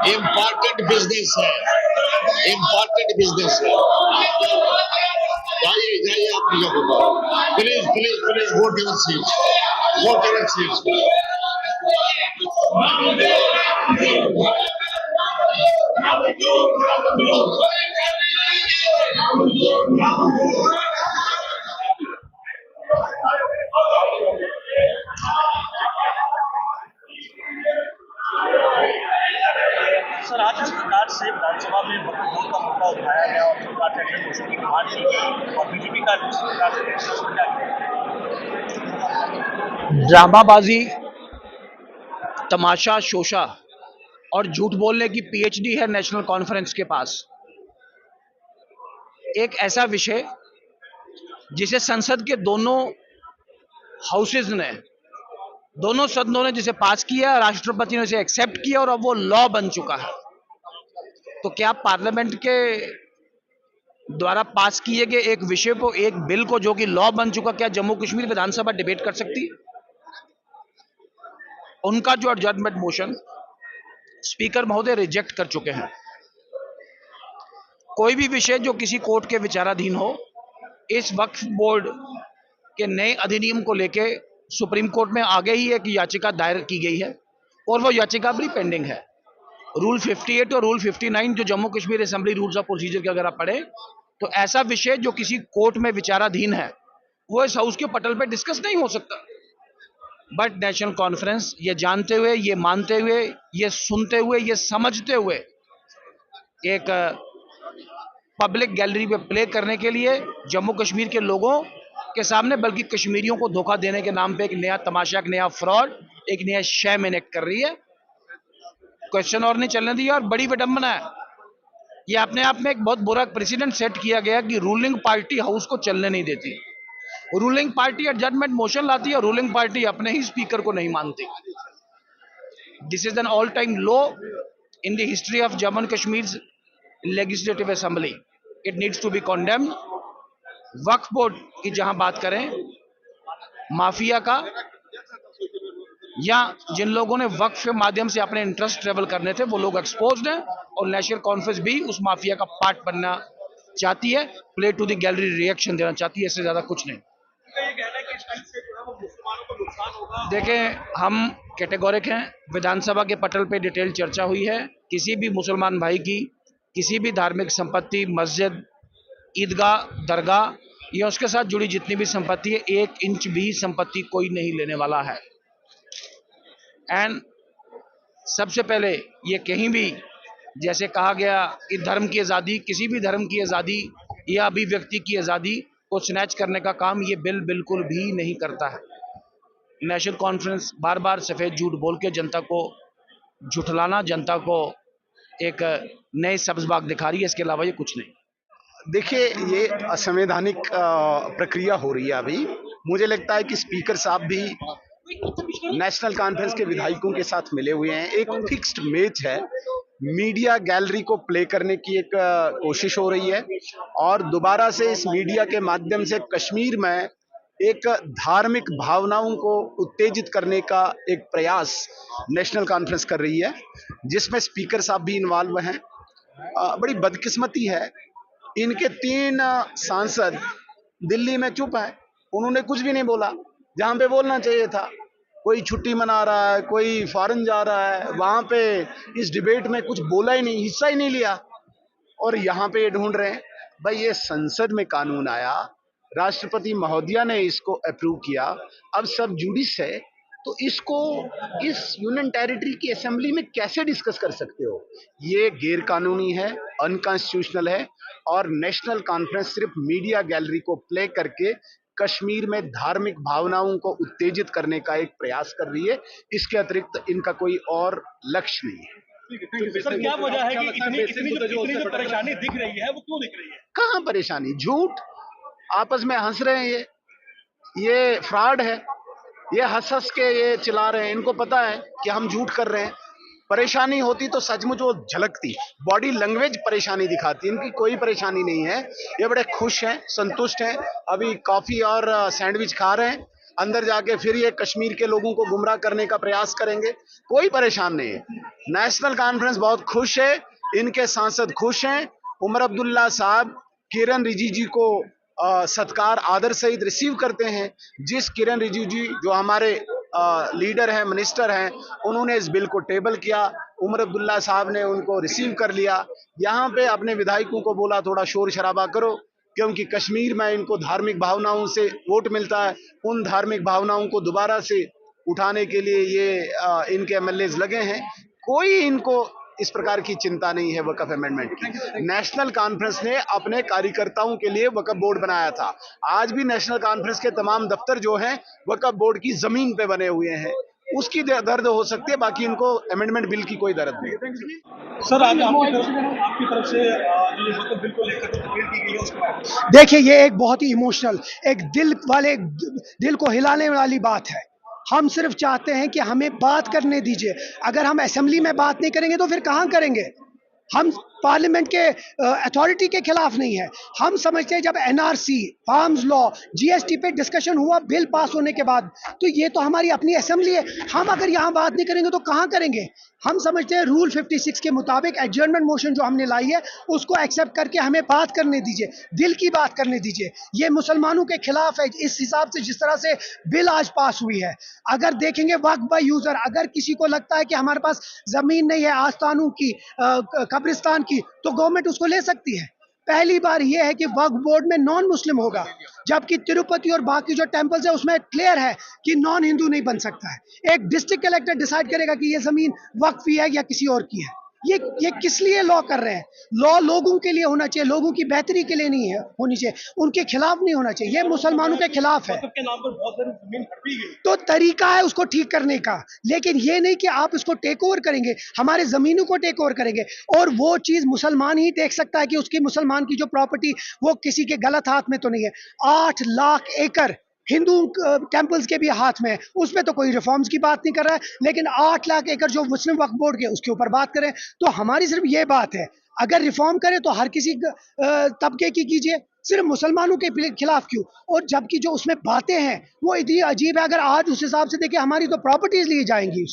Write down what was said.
Important business है, important business है। जाइए जाइए आप please please please vote your seats, vote your seats. Sir, आज सरकार से विधानसभा में वक्फ बोर्ड का मुद्दा उठाया गया और सरकार से अगले मोशन की डिमांड की और बीजेपी का सरकार से क्या किया? ड्रामाबाजी, तमाशा, शोशा और झूठ बोलने की पीएचडी है नेशनल कॉन्फ्रेंस के पास। एक ऐसा विषय जिसे संसद के दोनों हाउसेज ने, दोनों सदनों ने जिसे पास किया, राष्ट्रपति ने इसे एक्सेप्ट किया और अब वो लॉ बन चुका है। तो क्या पार्लियामेंट के द्वारा पास किए गए एक विषय को, एक बिल को जो कि लॉ बन चुका, क्या जम्मू कश्मीर विधानसभा डिबेट कर सकती है? उनका जो एडजर्नमेंट मोशन स्पीकर महोदय रिजेक्ट कर चुके हैं। कोई भी विषय जो किसी कोर्ट के विचाराधीन हो, इस वक्फ बोर्ड के नए अधिनियम को लेके सुप्रीम कोर्ट में आगे ही एक याचिका दायर की गई है और वो याचिका भी पेंडिंग है। रूल 58 और रूल 59 जो Jammu Kashmir assembly rules of procedure के अगर आप पढ़े तो ऐसा विषय जो किसी कोर्ट में विचाराधीन है वो इस हाउस के पटल पे डिस्कस नहीं हो सकता। बट नेशनल कॉन्फ्रेंस ये जानते हुए, ये मानते हुए, ये सुनते हुए, ये समझते हुए एक पब्लिक गैलरी पे प्ले करने के लिए जम्मू कश्मीर के लोगों के सामने, बल्कि कश्मीरियों को धोखा देने के नाम पे एक नया तमाशा, एक नया फ्रॉड, एक नया शैम इनेक्ट कर रही है। क्वेश्चन और नहीं चलने दिया और बड़ी विडंबना है। ये अपने आप में एक बहुत बुरा प्रेसिडेंट सेट किया गया कि रूलिंग पार्टी हाउस को चलने नहीं देती। रूलिंग पार्टी एडजर्नमेंट मोशन लाती है, रूलिंग पार्टी अपने ही स्पीकर को नहीं मानती। This is an all time low in the history of Jammu and Kashmir legislative assembly. It needs to be condemned. Waqf board की जहां बात करें, माफिया का, या जिन लोगों ने वक्फ के माध्यम से अपने इंटरेस्ट ट्रेवल करने थे वो लोग एक्सपोज्ड हैं और नेशनल कॉन्फ्रेंस भी उस माफिया का पार्ट बनना चाहती है, play to the gallery reaction देना चाहती है, इससे ज्यादा कुछ नहीं। देखें, हम कैटेगोरिक हैं। विधानसभा के पटल पे डिटेल चर्चा हुई है। किसी भी मुसलमान भाई की किसी भी धार्मिक संपत्ति, मस्जिद, ईदगाह, दरगाह या उसके साथ जुड़ी जितनी भी संपत्ति है, 1 इंच भी संपत्ति कोई नहीं लेने वाला है। एंड सबसे पहले ये कहीं भी जैसे कहा गया कि धर्म की आज़ादी, किसी भी धर्म की आज़ादी या अभिव्यक्ति की आज़ादी को स्नैच करने का काम ये बिल बिल्कुल भी नहीं करता है। नेशनल कॉन्फ्रेंस बार बार सफ़ेद झूठ बोल के जनता को झुठलाना, जनता को एक नए सब्ज बाग दिखा रही है, इसके अलावा ये कुछ नहीं। देखिए, ये असंवैधानिक प्रक्रिया हो रही है अभी। मुझे लगता है कि स्पीकर साहब भी नेशनल कॉन्फ्रेंस के विधायकों के साथ मिले हुए हैं। एक फिक्स्ड मैच है, मीडिया गैलरी को प्ले करने की एक कोशिश हो रही है और दोबारा से इस मीडिया के माध्यम से कश्मीर में एक धार्मिक भावनाओं को उत्तेजित करने का एक प्रयास नेशनल कॉन्फ्रेंस कर रही है, जिसमें स्पीकर साहब भी इन्वॉल्व हैं। बड़ी बदकिस्मती है, इनके 3 सांसद दिल्ली में चुप हैं, उन्होंने कुछ भी नहीं बोला जहां पे बोलना चाहिए था। कोई छुट्टी मना रहा है, कोई फॉरेन जा रहा है, वहां पे इस डिबेट में कुछ बोला ही नहीं, हिस्सा ही नहीं लिया और यहाँ पे ये ढूंढ रहे हैं। भाई ये संसद में कानून आया, राष्ट्रपति महोदया ने इसको अप्रूव किया, अब सब जुडिस है, तो इसको इस यूनियन टेरिटरी की असेंबली में कैसे डिस्कस कर सकते हो? ये गैर कानूनी है, अनकॉन्स्टिट्यूशनल है और नेशनल कॉन्फ्रेंस सिर्फ मीडिया गैलरी को प्ले करके कश्मीर में धार्मिक भावनाओं को उत्तेजित करने का एक प्रयास कर रही है। इसके अतिरिक्त इनका कोई और लक्ष्य नहीं है। सर क्या वजह है कि इतनी जो परेशानी दिख रही है वो क्यों दिख रही है? कहाँ परेशानी? झूठ, आपस में हंस रहे हैं, ये फ्रॉड है, ये हंस हंस के ये चिल्ला रहे हैं, इनको पता है कि हम झूठ कर रहे हैं। परेशानी होती तो सचमुच वो झलकती, बॉडी लैंग्वेज परेशानी दिखाती, इनकी कोई परेशानी नहीं है, ये बड़े खुश हैं, संतुष्ट हैं। अभी कॉफी और सैंडविच खा रहे हैं, अंदर जाके फिर ये कश्मीर के लोगों को गुमराह करने का प्रयास करेंगे। कोई परेशान नहीं है, नेशनल कॉन्फ्रेंस बहुत खुश है, इनके सांसद खुश हैं। उमर अब्दुल्ला साहब किरण रिजिजू को सत्कार आदर सहित रिसीव करते हैं। जिस किरण रिजिजू जो हमारे लीडर हैं, मिनिस्टर हैं, उन्होंने इस बिल को टेबल किया, उमर अब्दुल्ला साहब ने उनको रिसीव कर लिया। यहाँ पे अपने विधायकों को बोला थोड़ा शोर शराबा करो, क्योंकि कश्मीर में इनको धार्मिक भावनाओं से वोट मिलता है, उन धार्मिक भावनाओं को दोबारा से उठाने के लिए ये इनके एमएलएज लगे हैं। कोई इनको इस प्रकार की चिंता नहीं है वक्फ अमेंडमेंट की। नेशनल कॉन्फ्रेंस ने अपने कार्यकर्ताओं के लिए वक्फ बोर्ड बनाया था, आज भी नेशनल कॉन्फ्रेंस के तमाम दफ्तर जो हैं वक्फ बोर्ड की जमीन पे बने हुए हैं, उसकी दर्द हो सकती है, बाकी इनको अमेंडमेंट बिल की कोई दर्द नहीं। सर आज आपकी तरफ से जो वक्फ बिल को लेकर तकरीर की गई है उसके बारे में देखिए, ये एक बहुत ही इमोशनल, एक दिल को हिलाने वाली बात है। हम सिर्फ चाहते हैं कि हमें बात करने दीजिए। अगर हम असेंबली में बात नहीं करेंगे तो फिर कहाँ करेंगे? हम पार्लियामेंट के अथॉरिटी के खिलाफ नहीं है। हम समझते हैं जब एनआरसी, फार्म्स लॉ, जीएसटी पे डिस्कशन हुआ बिल पास होने के बाद, तो ये तो हमारी अपनी असेंबली है। हम अगर यहाँ बात नहीं करेंगे तो कहाँ करेंगे? हम समझते हैं रूल 56 के मुताबिक एडजर्नमेंट मोशन जो हमने लाई है उसको एक्सेप्ट करके हमें बात करने दीजिए, दिल की बात करने दीजिए। ये मुसलमानों के खिलाफ है इस हिसाब से जिस तरह से बिल आज पास हुई है। अगर देखेंगे वक्फ बाय यूजर, अगर किसी को लगता है कि हमारे पास जमीन नहीं है आस्थानों की, कब्रिस्तान की, तो गवर्नमेंट उसको ले सकती है। पहली बार यह है कि वक्फ बोर्ड में नॉन मुस्लिम होगा, जबकि तिरुपति और बाकी जो टेंपल्स है उसमें क्लियर है कि नॉन हिंदू नहीं बन सकता है। एक डिस्ट्रिक्ट कलेक्टर डिसाइड करेगा कि ये जमीन वक्फ है या किसी और की है। ये किस लिए लॉ कर रहे हैं? लॉ लोगों के लिए होना चाहिए, लोगों की बेहतरी के लिए नहीं है होनी चाहिए, उनके खिलाफ नहीं होना चाहिए। ये मुसलमानों के खिलाफ है। के नाम पर बहुत सारी जमीन हड़पी गई, तो तरीका है उसको ठीक करने का, लेकिन ये नहीं कि आप इसको टेक ओवर करेंगे, हमारे जमीनों को टेक ओवर करेंगे। और वो चीज मुसलमान ही देख सकता है कि उसकी मुसलमान की जो प्रॉपर्टी वो किसी के गलत हाथ में तो नहीं है। 8 लाख एकड़ हिंदू टेंपल्स के भी हाथ में है, उसमें तो कोई रिफॉर्म्स की बात नहीं कर रहा है, लेकिन 8 लाख एकड़ जो मुस्लिम वक्फ बोर्ड के उसके ऊपर बात करें। तो हमारी सिर्फ ये बात है, अगर रिफॉर्म करें तो हर किसी तबके की कीजिए, सिर्फ मुसलमानों के खिलाफ क्यों? और जबकि जो उसमें बातें हैं वो इतनी अजीब है। अगर आज उस हिसाब से देखिए, हमारी तो प्रॉपर्टीज ली जाएंगी।